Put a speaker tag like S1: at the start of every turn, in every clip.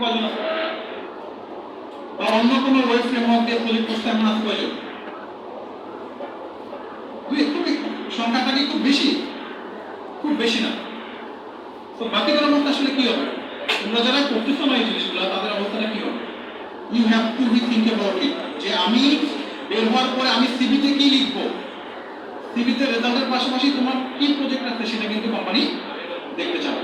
S1: কয়জন আছে বা অন্য কোনো ওয়েব ফ্রেমওয়ার্ক দিয়ে প্রজেক্ট করতে এমন আছে কয়জন? খুবই সংখ্যাটা কি খুব বেশি? খুব বেশি না। তো বাকিদের অবস্থা আসলে কি হবে? তোমরা যারা করতেছো না এই জিনিসগুলো তাদের অবস্থাটা কি হবে? You have to rethink about it, যে আমি বের হওয়ার পরে আমি সিভিতে কি লিখবো, সিভিতে রেজাল্টের পাশাপাশি তোমার কি প্রজেক্ট আছে সেটা কিন্তু কোম্পানি দেখতে চাবে।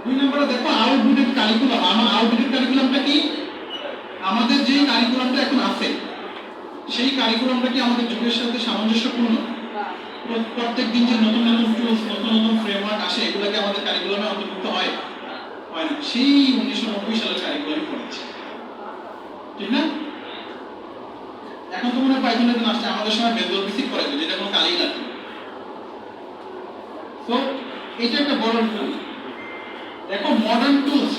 S1: 2 নম্বরে দেখো আউটডেটেড কারিকুলাম। আমার আউটডেটেড কারিকুলামটা কি? আমাদের যে কারিকুলামটা এখন আছে সেই কারিকুলামটা কি আমাদের যুগের সাথে সামঞ্জস্যপূর্ণ? প্রত্যেক দিন যে নতুন নতুন টুলস, নতুন নতুন ফ্রেমওয়ার্ক আসে, এগুলোকে আমাদের কারিকুলামে অন্তর্ভুক্ত হয় না। সেই 1990 সালের কারিকুলামে পড়েছে, ঠিক না? এখন তো মনে হয় পাইথনের দিন আসছে, আমাদের সময় বেসবল বেসিক করাইতো, যেটা কোনো কাজেই লাগতো। তো এটা একটা বড় টুল। দেখো মডার্ন টুলস,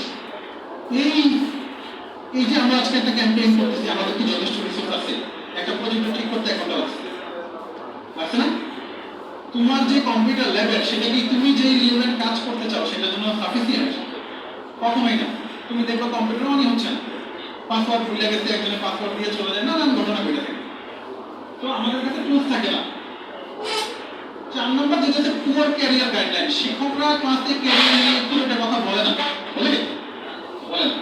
S1: এই যে আমরা আজকে একটা ক্যাম্পেইন করতেছি, আমাদের কি যথেষ্ট রিসোর্স আছে একটা প্রজেক্ট ঠিক করতে? এখন আছে না? তোমার যে কম্পিউটার লেভেল, সেটা কি তুমি যে রিলেভেন্ট কাজ করতে চাও সেটার জন্য সাফিসিয়েন্ট? কখনোই না। তুমি দেখো কম্পিউটার অনই হচ্ছে না, পাসওয়ার্ড ভুলে গেছে, একজনের পাসওয়ার্ড দিয়ে চলে যায়, নানান ঘটনা ঘটে থাকে। তো আমাদের কাছে টুলস থাকে না। 4 নম্বর যেটা হচ্ছে পুয়ার ক্যারিয়ার গাইডলাইন। শিক্ষকরা ক্লাসে ক্যারিয়ার নিয়ে একটু একটা কথা বলে না, বলে না।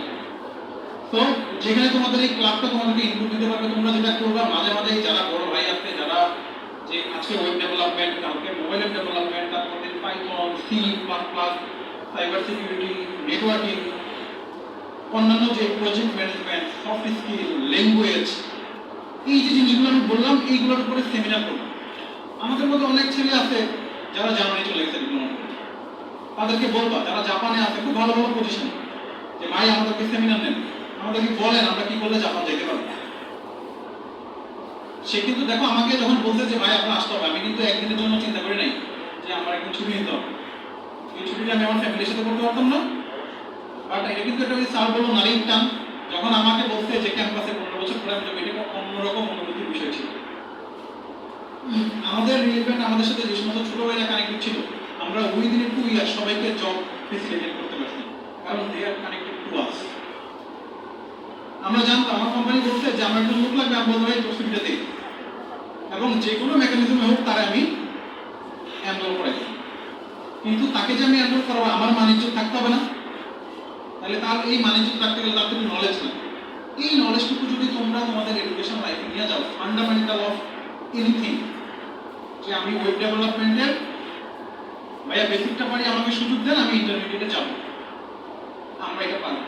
S1: তো যেখানে তোমাদের এই ক্লাবটা তোমাদেরকে ইনপুট দিতে পারবে, তোমরা যেটা করবা মাঝে মাঝে যারা বড় ভাই আছে, যারা যে আজকে ওয়েব ডেভেলপমেন্ট, কালকে মোবাইল ডেভেলপমেন্ট, তারপর দিন Python, C plus plus, cyber security, networking, অন্যান্য যে project management, soft skill, language, এই যে জিনিসগুলো আমি বললাম, এইগুলোর উপরে সেমিনার করবো। আমাদের মধ্যে অনেক ছেলে আছে যারা জার্মানি চলে গেছে ডিপ্লোমা করে, তাদেরকে বলবা যারা জাপানে আছে খুব ভালো ভালো পজিশন, যে ভাই আমাদেরকে সেমিনার নেন, আমাদেরকে বলেন আমরা কি করলে জাপান যেতে পারবো। সে কিন্তু দেখো আমাকে যখন বলছে যে ভাই আপনার আসতে হবে, আমি কিন্তু একদিনের জন্য চিন্তা করি নাই যে আমার একদিন ছুটি নিতে হবে। এই ছুটিটা আমি আমার ফ্যামিলির সাথে করতে পারতাম না। বাট এটা কিন্তু একটা স্যার বললো নারীর টান, যখন আমাকে বলছে যে ক্যাম্পাসে 15 বছর পরে আমি যাবো, এটা অন্যরকম অনুভূতির বিষয় ছিল। আমাদের রিলেভেন্ট, আমাদের সাথে যে সমস্ত ছোট ভাইরা কানেক্টেড ছিল, আমরা উইদিন 2 ইয়ার সবাইকে জব ফেসিলিটেট করতে পারছি, কারণ দে আর কানেক্টেড টু আস। আমরা জানতাম, আমার কোম্পানি বলছে যে আমার একজন লোক লাগবে, আমি বলতে পারি প্রস্তুতিটা দিই, এবং যে কোনো মেকানিজমে হোক তারা আমি এনরোল করাই। কিন্তু তাকে যে আমি এনরোল করাবো, আমার মানিজ্য থাকতে হবে না? তাহলে তার এই মানিজ্য থাকতে গেলে তার কিন্তু নলেজ না। এই নলেজটুকু যদি তোমরা তোমাদের এডুকেশন লাইফে নিয়ে যাও, ফান্ডামেন্টাল অফ এনিথিং, যে আমি ওয়েব ডেভেলপমেন্টের ভাইয়া বেসিকটা পারি, আমাকে সুযোগ দেন, আমি ইন্টারমিডিয়েটে যাবো, আমরা এটা পারি।